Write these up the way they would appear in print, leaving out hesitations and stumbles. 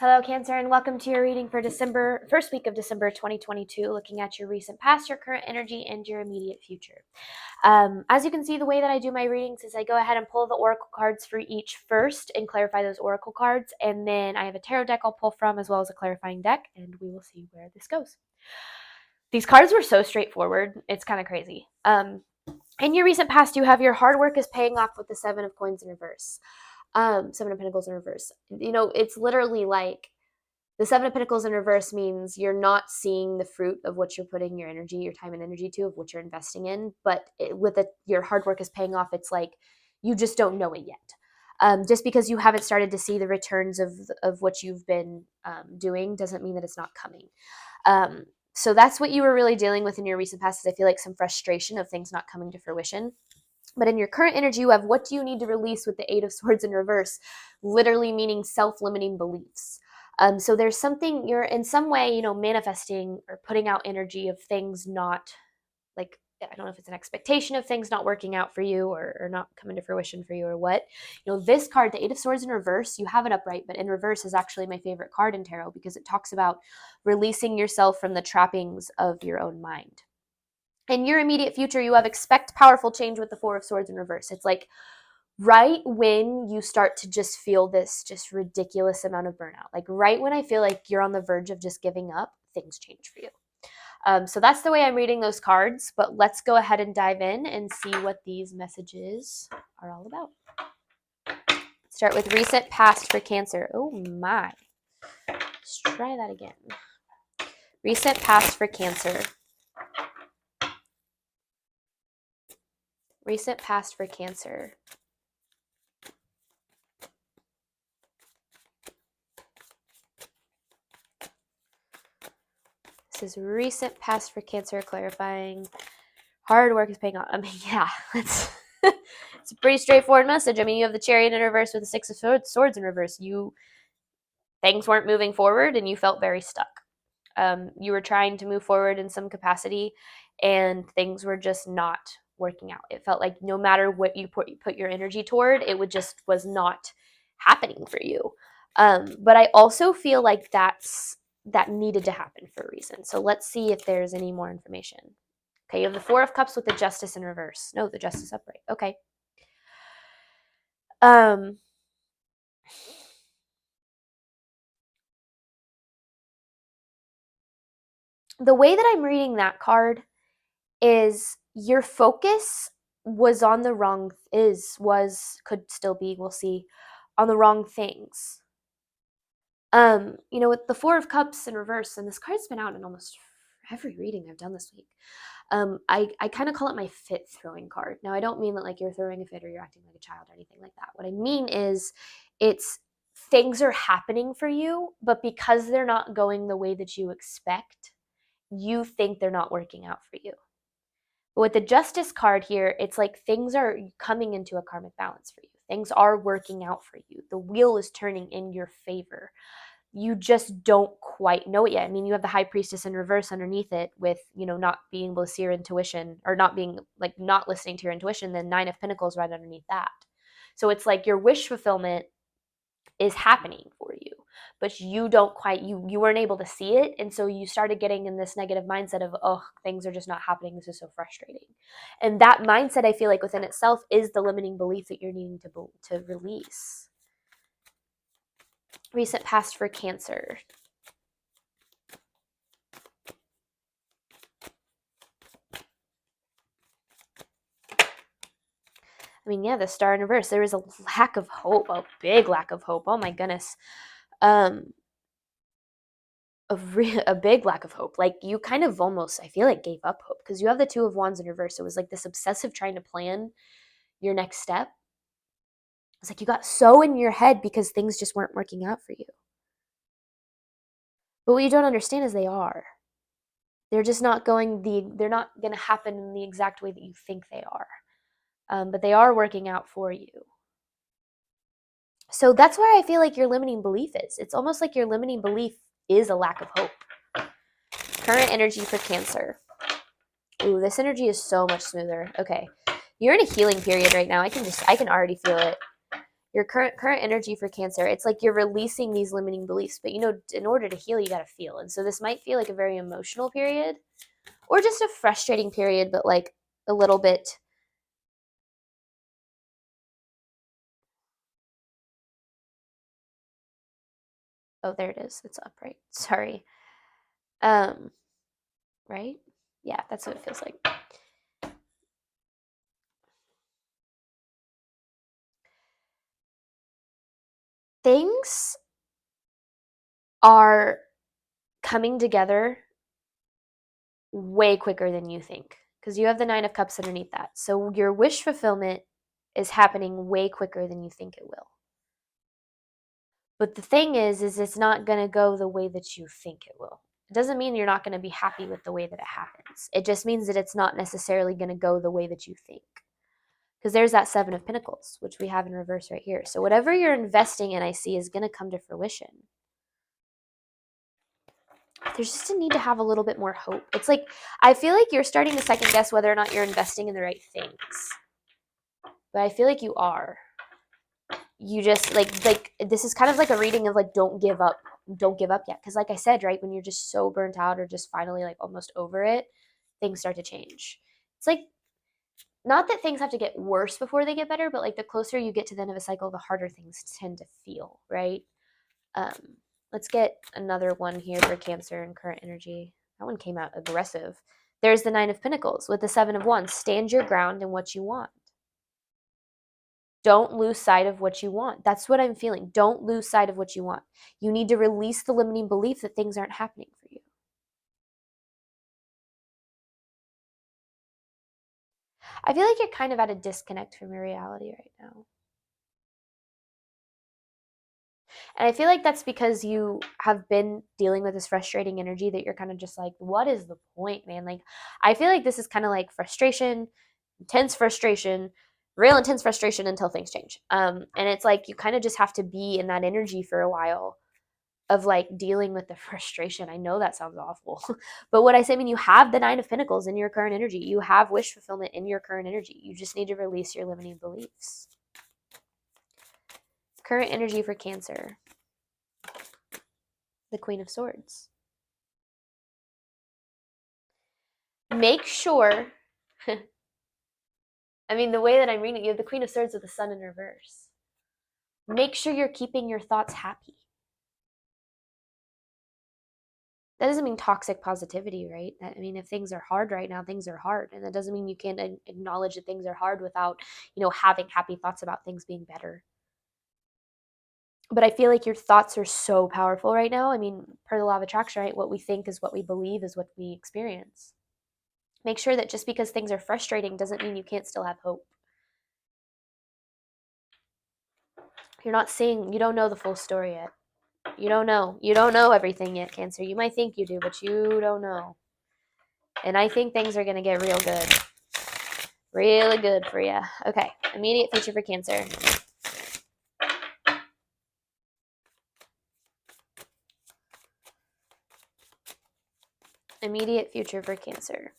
Hello, Cancer, and welcome to your reading for December, first week of December 2022, looking at your recent past, your current energy, and your immediate future. As you can see, the way that I do my readings is I go ahead and pull the oracle cards for each first and clarify those oracle cards, and then I have a tarot deck I'll pull from as well as a clarifying deck, and we will see where this goes. These cards were so straightforward, it's kind of crazy. In your recent past, you have your hard work is paying off with the Seven of Coins in reverse. Seven of Pentacles in reverse. You know, it's literally like the Seven of Pentacles in reverse means you're not seeing the fruit of what you're putting your energy, your time and energy to, of what you're investing in. But your hard work is paying off. It's like you just don't know it yet. Just because you haven't started to see the returns of what you've been doing doesn't mean that it's not coming. So that's what you were really dealing with in your recent past. Is I feel like some frustration of things not coming to fruition. But in your current energy, you have what do you need to release with the Eight of Swords in reverse, literally meaning self-limiting beliefs. So there's something you're in some way, manifesting or putting out energy of things not like, I don't know if it's an expectation of things not working out for you or not coming to fruition for you or what. This card, the Eight of Swords in reverse, you have it upright, but in reverse is actually my favorite card in tarot because it talks about releasing yourself from the trappings of your own mind. In your immediate future, you have expect powerful change with the Four of Swords in reverse. It's like right when you start to just feel this just ridiculous amount of burnout, like right when I feel like you're on the verge of just giving up, things change for you. So that's the way I'm reading those cards, but let's go ahead and dive in and see what these messages are all about. Start with recent past for Cancer. Oh my. Let's try that again. Recent past for Cancer. Recent past for Cancer. This is recent past for Cancer, clarifying hard work is paying off. I mean, yeah, it's a pretty straightforward message. I mean, you have the Chariot in reverse with the Six of Swords in reverse. Things weren't moving forward and you felt very stuck. You were trying to move forward in some capacity and things were just not working out. It felt like no matter what you put your energy toward, it was not happening for you. But I also feel like that needed to happen for a reason. So let's see if there's any more information. Okay, you have the Four of Cups with the Justice in reverse. No, the Justice upright. Okay. The way that I'm reading that card is your focus was on the wrong, could still be, we'll see, on the wrong things. With the Four of Cups in reverse, and this card's been out in almost every reading I've done this week. I kind of call it my fit throwing card. Now, I don't mean that like you're throwing a fit or you're acting like a child or anything like that. What I mean is it's things are happening for you, but because they're not going the way that you expect, you think they're not working out for you. But with the Justice card here, it's like things are coming into a karmic balance for you. Things are working out for you. The wheel is turning in your favor. You just don't quite know it yet. I mean, you have the High Priestess in reverse underneath it with, not being able to see your intuition or not being like not listening to your intuition. Then Nine of Pentacles right underneath that. So it's like your wish fulfillment is happening for you, but you don't quite, you weren't able to see it. And so you started getting in this negative mindset of, oh, things are just not happening. This is so frustrating. And that mindset, I feel like within itself is the limiting belief that you're needing to release. Recent past for Cancer. I mean, yeah, the Star in reverse. There is a lack of hope, a big lack of hope. Oh my goodness. A big lack of hope. Like you kind of almost, I feel like, gave up hope because you have the Two of Wands in reverse. It was like this obsessive trying to plan your next step. It's like you got so in your head because things just weren't working out for you. But what you don't understand is they are. They're just not they're not going to happen in the exact way that you think they are. But they are working out for you. So that's where I feel like your limiting belief is. It's almost like your limiting belief is a lack of hope. Current energy for Cancer. Ooh, this energy is so much smoother. Okay. You're in a healing period right now. I can already feel it. your current energy for Cancer, it's like you're releasing these limiting beliefs, but in order to heal, you got to feel. And so this might feel like a very emotional period or just a frustrating period, but like a little bit. Oh, there it is. It's upright. Sorry. Right? Yeah, that's what it feels like. Things are coming together way quicker than you think because you have the Nine of Cups underneath that. So your wish fulfillment is happening way quicker than you think it will. But the thing is it's not going to go the way that you think it will. It doesn't mean you're not going to be happy with the way that it happens. It just means that it's not necessarily going to go the way that you think. Because there's that Seven of Pentacles, which we have in reverse right here. So whatever you're investing in, I see, is going to come to fruition. There's just a need to have a little bit more hope. It's like, I feel like you're starting to second guess whether or not you're investing in the right things. But I feel like you are. You just like this is kind of like a reading of like, don't give up yet. Because like I said, right, when you're just so burnt out or just finally like almost over it, things start to change. It's like, not that things have to get worse before they get better, but like the closer you get to the end of a cycle, the harder things tend to feel, right? Let's get another one here for Cancer and current energy. That one came out aggressive. There's the Nine of Pentacles with the Seven of Wands. Stand your ground in what you want. Don't lose sight of what you want. That's what I'm feeling. Don't lose sight of what you want. You need to release the limiting belief that things aren't happening for you. I feel like you're kind of at a disconnect from your reality right now. And I feel like that's because you have been dealing with this frustrating energy that you're kind of just like, what is the point, man? Like, I feel like this is kind of like frustration, intense frustration, real intense frustration until things change. And it's like you kind of just have to be in that energy for a while of like dealing with the frustration. I know that sounds awful, but what I say, I mean, you have the Nine of Pentacles in your current energy. You have wish fulfillment in your current energy. You just need to release your limiting beliefs. Current energy for Cancer. The Queen of Swords. Make sure, I mean, the way that I'm reading it, you have the Queen of Swords with the Sun in reverse. Make sure you're keeping your thoughts happy. That doesn't mean toxic positivity, right? I mean, if things are hard right now, things are hard. And that doesn't mean you can't acknowledge that things are hard without, having happy thoughts about things being better. But I feel like your thoughts are so powerful right now. I mean, per the law of attraction, right? What we think is what we believe is what we experience. Make sure that just because things are frustrating doesn't mean you can't still have hope. You're not seeing, you don't know the full story yet. You don't know. You don't know everything yet, Cancer. You might think you do, but you don't know. And I think things are going to get real good. Really good for you. Okay. Immediate future for Cancer. Immediate future for Cancer.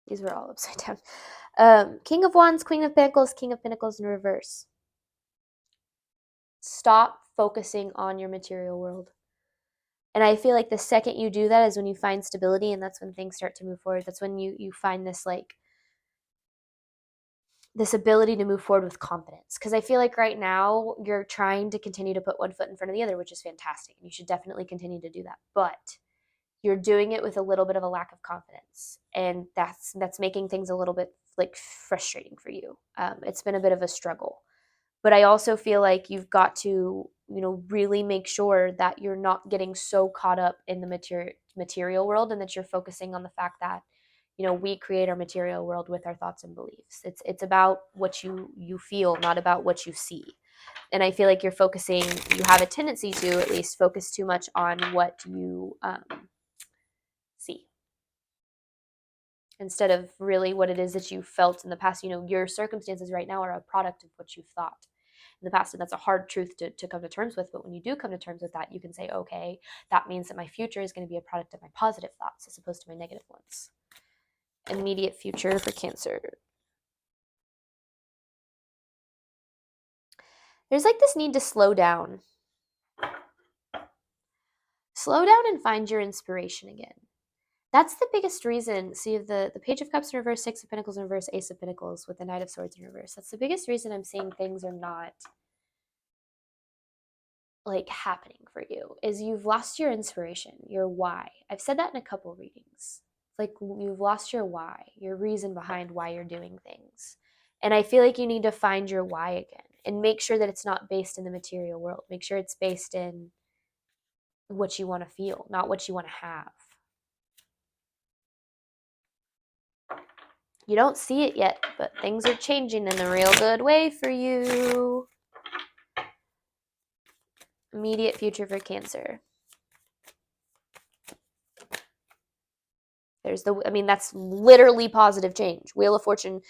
These were all upside down. King of Wands, Queen of Pentacles in reverse. Stop focusing on your material world. And I feel like the second you do that is when you find stability, and that's when things start to move forward. That's when you find this this ability to move forward with confidence. Because I feel like right now you're trying to continue to put one foot in front of the other, which is fantastic. And you should definitely continue to do that. But you're doing it with a little bit of a lack of confidence. And that's making things a little bit like frustrating for you. It's been a bit of a struggle. But I also feel like you've got to, really make sure that you're not getting so caught up in the material world, and that you're focusing on the fact that, we create our material world with our thoughts and beliefs. It's about what you feel, not about what you see. And I feel like you have a tendency to at least focus too much on what you see. instead of really what it is that you felt in the past. Your circumstances right now are a product of what you've thought in the past, and that's a hard truth to come to terms with. But when you do come to terms with that, you can say, okay, that means that my future is going to be a product of my positive thoughts as opposed to my negative ones. Immediate future for Cancer. There's like this need to slow down. Slow down and find your inspiration again. That's the biggest reason. See, the Page of Cups in reverse, Six of Pentacles in reverse, Ace of Pentacles with the Knight of Swords in reverse. That's the biggest reason I'm saying things are not like happening for you, is you've lost your inspiration, your why. I've said that in a couple readings. Like you've lost your why, your reason behind why you're doing things. And I feel like you need to find your why again and make sure that it's not based in the material world. Make sure it's based in what you want to feel, not what you want to have. You don't see it yet, but things are changing in a real good way for you. Immediate future for Cancer. That's literally positive change. Wheel of Fortune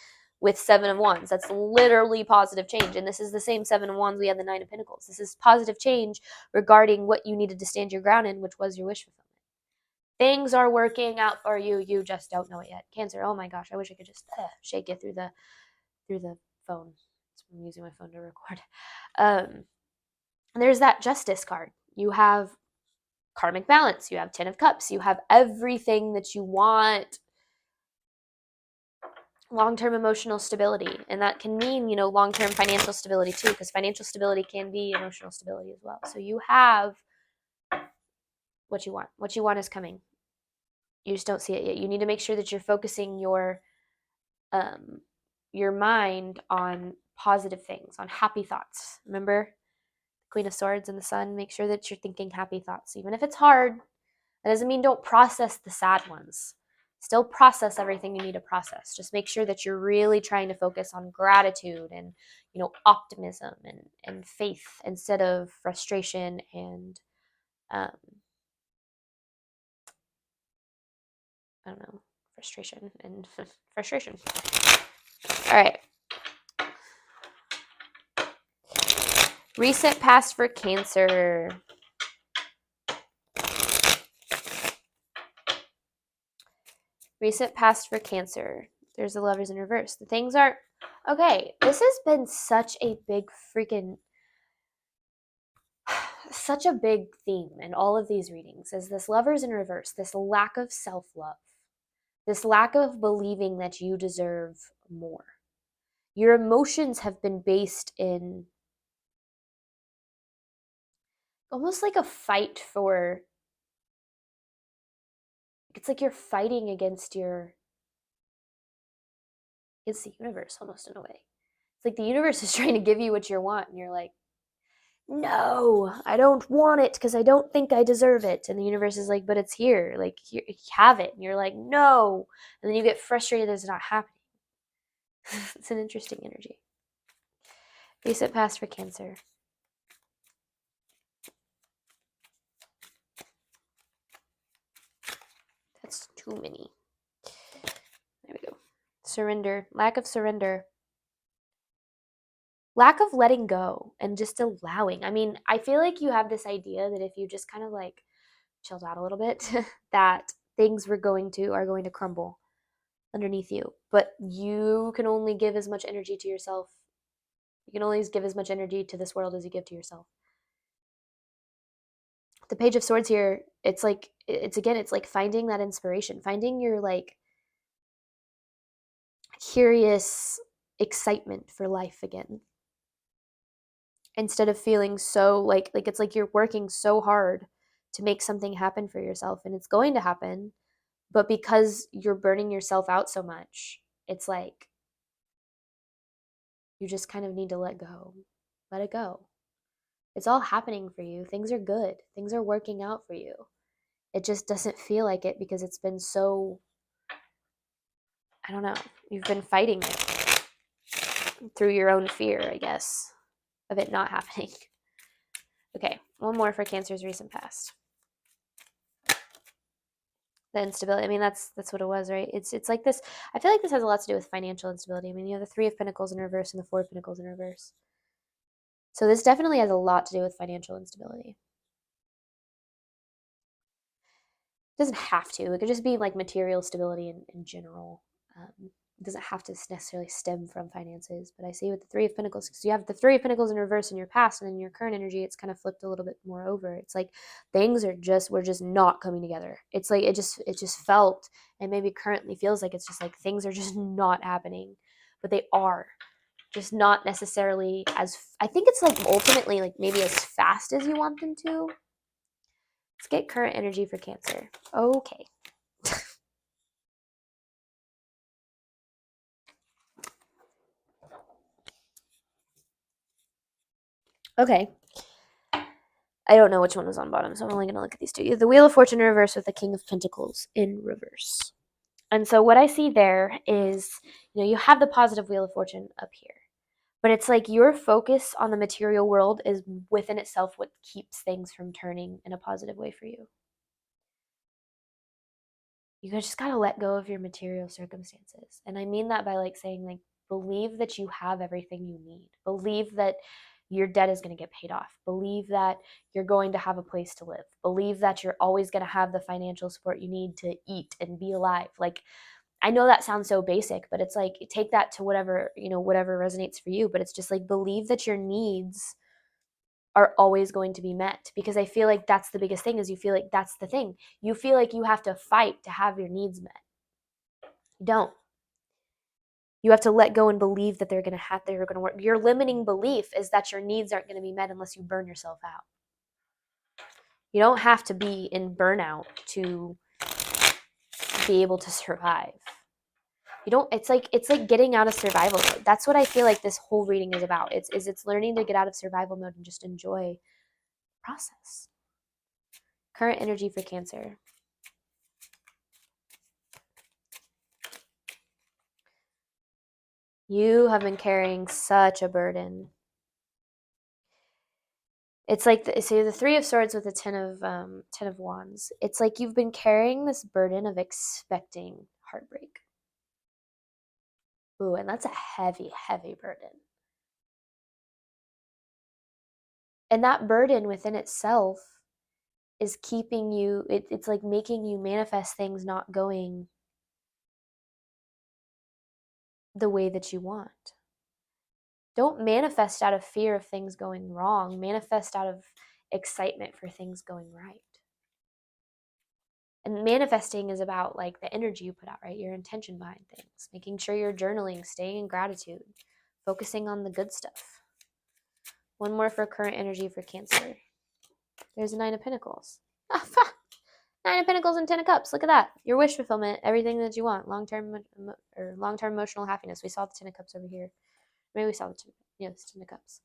with Seven of Wands. That's literally positive change. And this is the same Seven of Wands we had the Nine of Pentacles. This is positive change regarding what you needed to stand your ground in, which was your wish fulfillment. Things are working out for you. You just don't know it yet. Cancer, oh my gosh, I wish I could just shake it through the phone. I'm using my phone to record. There's that Justice card. You have karmic balance. You have Ten of Cups. You have everything that you want. Long-term emotional stability. And that can mean, long-term financial stability too, because financial stability can be emotional stability as well. So you have what you want. What you want is coming. You just don't see it yet. You need to make sure that you're focusing your mind on positive things, on happy thoughts. Remember? Queen of Swords and the Sun. Make sure that you're thinking happy thoughts. Even if it's hard, that doesn't mean don't process the sad ones. Still process everything you need to process. Just make sure that you're really trying to focus on gratitude and, optimism and faith instead of frustration and, frustration and frustration. All right. Recent past for Cancer. Recent past for Cancer. There's the Lovers in reverse. The things aren't okay. This has been such a big freaking such a big theme in all of these readings is this Lovers in reverse, this lack of self-love, this lack of believing that you deserve more. Your emotions have been based in almost like a fight for, it's like you're fighting against the universe almost in a way. It's like the universe is trying to give you what you want and you're like, no, I don't want it because I don't think I deserve it. And the universe is like, but it's here. Like, here, have it. And you're like, no. And then you get frustrated that it's not happening. It's an interesting energy. Recent past for Cancer. That's too many. There we go. Surrender. Lack of surrender. Lack of letting go and just allowing. I feel like you have this idea that if you just kind of like chilled out a little bit, that things are going to crumble underneath you. But you can only give as much energy to yourself. You can only give as much energy to this world as you give to yourself. The Page of Swords here, it's like finding that inspiration, finding your like curious excitement for life again. Instead of feeling so like it's like you're working so hard to make something happen for yourself, and it's going to happen, but because you're burning yourself out so much, it's like you just kind of need to let it go. It's all happening for you. Things are good. Things are working out for you. It just doesn't feel like it because it's been so, I don't know, you've been fighting it through your own fear, I guess, of it not happening. Okay, one more for Cancer's recent past. The instability. I mean, that's what it was, right? It's like this. I feel like this has a lot to do with financial instability. I mean, you have the Three of Pentacles in reverse and the Four of Pentacles in reverse. So this definitely has a lot to do with financial instability. It doesn't have to. It could just be like material stability in general. It doesn't have to necessarily stem from finances. But I see with the Three of Pentacles, because you have the Three of Pentacles in reverse in your past, and in your current energy, it's kind of flipped a little bit more over. It's like things were just not coming together. It's like it just felt, and maybe currently feels like it's just like things are just not happening, but they are. Just not necessarily as, I think it's like ultimately like maybe as fast as you want them to. Let's get current energy for Cancer. Okay. Okay. I don't know which one was on bottom, so I'm only going to look at these two. You have the Wheel of Fortune in reverse with the King of Pentacles in reverse. And so what I see there is, you have the positive Wheel of Fortune up here. But it's like your focus on the material world is within itself what keeps things from turning in a positive way for you. You just got to let go of your material circumstances. And I mean that by like saying, like, believe that you have everything you need. Believe that your debt is going to get paid off. Believe that you're going to have a place to live. Believe that you're always going to have the financial support you need to eat and be alive. Like, I know that sounds so basic, but it's like take that to whatever, whatever resonates for you. But it's just like believe that your needs are always going to be met, because I feel like that's the biggest thing, is you feel like that's the thing. You feel like you have to fight to have your needs met. You don't. You have to let go and believe that they're going to work. Your limiting belief is that your needs aren't going to be met unless you burn yourself out. You don't have to be in burnout to be able to survive. You don't, it's like getting out of survival mode. That's what I feel like this whole reading is about. It's learning to get out of survival mode and just enjoy the process. Current energy for Cancer. You have been carrying such a burden. It's like the Three of Swords with the Ten of Wands. It's like you've been carrying this burden of expecting heartbreak. Ooh, and that's a heavy, heavy burden. And that burden within itself is keeping you, it's like making you manifest things not going the way that you want. Don't manifest out of fear of things going wrong. Manifest out of excitement for things going right. And manifesting is about like the energy you put out, right? Your intention behind things, making sure you're journaling, staying in gratitude, focusing on the good stuff. One more for current energy for Cancer. There's a Nine of Pentacles. Nine of Pentacles and Ten of Cups. Look at that. Your wish fulfillment, everything that you want, long-term emotional happiness. We saw the Ten of Cups over here. Maybe we saw the Ten of Cups.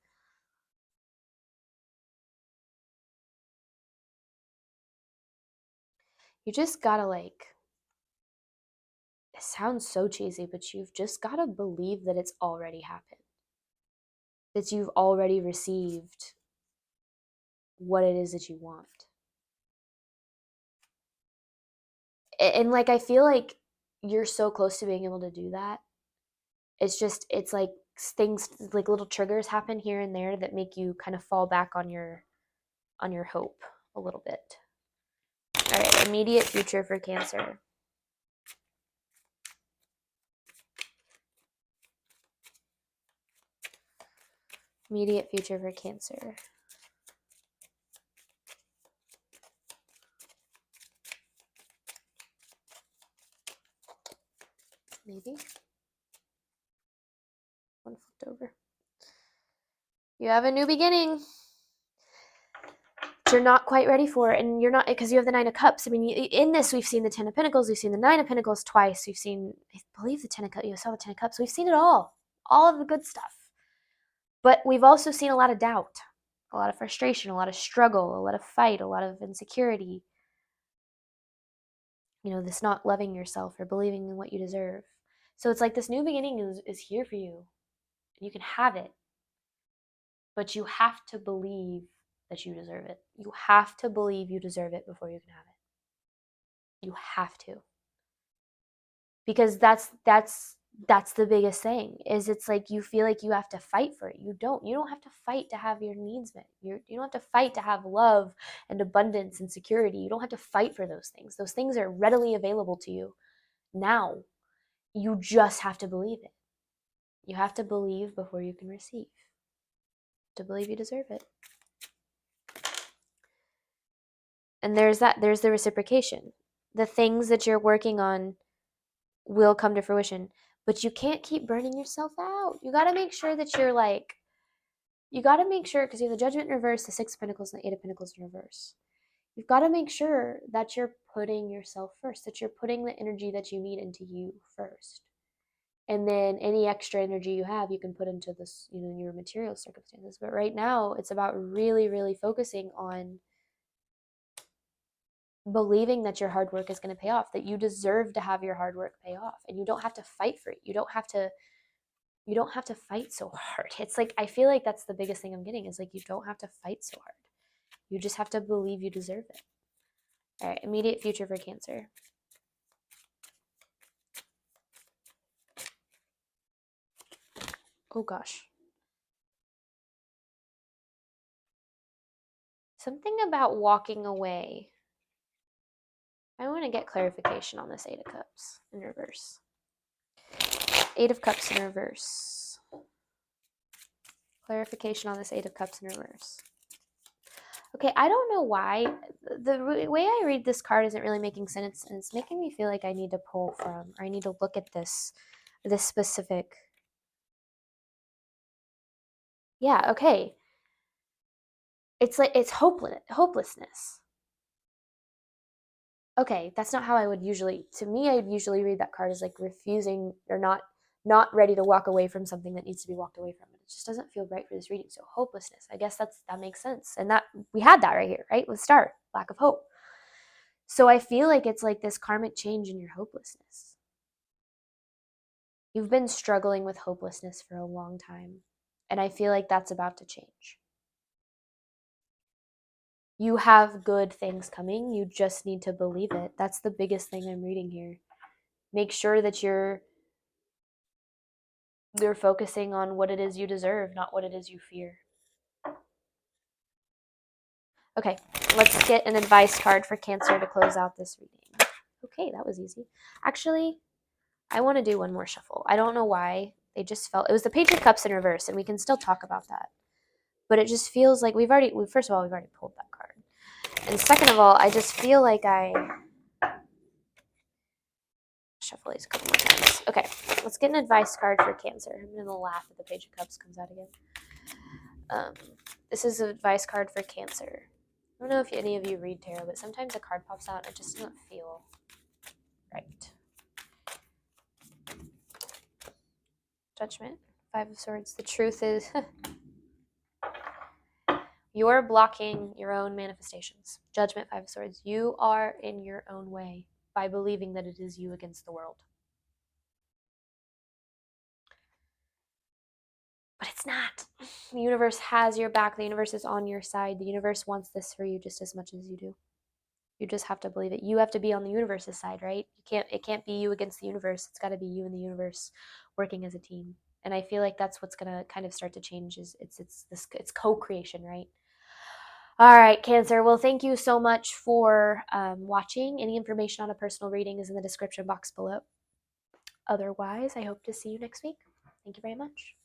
You just gotta like, it sounds so cheesy, but you've just gotta believe that it's already happened. That you've already received what it is that you want. And like, I feel like you're so close to being able to do that. It's like things, like little triggers happen here and there that make you kind of fall back on your hope a little bit. All right, immediate future for Cancer. Immediate future for Cancer. Maybe. One flipped over. You have a new beginning. You're not quite ready for it, and you're not, because you have the Nine of Cups. I mean, in this, we've seen the Ten of Pentacles, we've seen the Nine of Pentacles twice, we've seen, I believe, the Ten of Cups. You saw the Ten of Cups. We've seen it all of the good stuff. But we've also seen a lot of doubt, a lot of frustration, a lot of struggle, a lot of fight, a lot of insecurity. This not loving yourself or believing in what you deserve. So it's like this new beginning is here for you. You can have it, but you have to believe that you deserve it. You have to believe you deserve it before you can have it. You have to. Because that's the biggest thing, is it's like you feel like you have to fight for it. You don't have to fight to have your needs met. You don't have to fight to have love and abundance and security. You don't have to fight for those things. Those things are readily available to you now. You just have to believe it. You have to believe before you can receive. To believe you deserve it. And there's the reciprocation. The things that you're working on will come to fruition, but you can't keep burning yourself out. You got to make sure that you got to make sure, because you have the Judgment in reverse, the Six of Pentacles, and the Eight of Pentacles in reverse. You've got to make sure that you're putting yourself first, that you're putting the energy that you need into you first. And then any extra energy you have, you can put into this, your material circumstances. But right now, it's about really, really focusing on believing that your hard work is going to pay off, that you deserve to have your hard work pay off, and you don't have to fight for it. You don't have to fight so hard. It's like, I feel like that's the biggest thing I'm getting, is like, you don't have to fight so hard. You just have to believe you deserve it. All right, immediate future for Cancer. Oh gosh. Something about walking away. I want to get clarification on this Eight of Cups in reverse. Eight of Cups in reverse. Clarification on this Eight of Cups in reverse. Okay, I don't know why. The way I read this card isn't really making sense, and it's making me feel like I need to pull from, or I need to look at this specific. Yeah, okay. It's like, it's hopelessness. Okay, that's not how I would usually, to me, I'd usually read that card as like refusing, or not ready to walk away from something that needs to be walked away from. It just doesn't feel right for this reading. So hopelessness, I guess that makes sense. And that, we had that right here, right? With Star, lack of hope. So I feel like it's like this karmic change in your hopelessness. You've been struggling with hopelessness for a long time, and I feel like that's about to change. You have good things coming. You just need to believe it. That's the biggest thing I'm reading here. Make sure that you're focusing on what it is you deserve, not what it is you fear. Okay, let's get an advice card for Cancer to close out this reading. Okay, that was easy. Actually, I want to do one more shuffle. I don't know why. They just felt, it was the Page of Cups in reverse, and we can still talk about that. But it just feels like first of all, we've already pulled that card. And second of all, I just feel like I shuffle these a couple more times. Okay, let's get an advice card for Cancer. I'm going to laugh if the Page of Cups comes out again. This is an advice card for Cancer. I don't know if any of you read tarot, but sometimes a card pops out and it just doesn't feel right. Judgment, Five of Swords. The truth is you're blocking your own manifestations. Judgment, Five of Swords. You are in your own way by believing that it is you against the world. But it's not. The universe has your back. The universe is on your side. The universe wants this for you just as much as you do. You just have to believe it. You have to be on the universe's side, right? It can't be you against the universe. It's got to be you and the universe working as a team. And I feel like that's what's going to kind of start to change, is it's co-creation, right? All right, Cancer. Well, thank you so much for watching. Any information on a personal reading is in the description box below. Otherwise, I hope to see you next week. Thank you very much.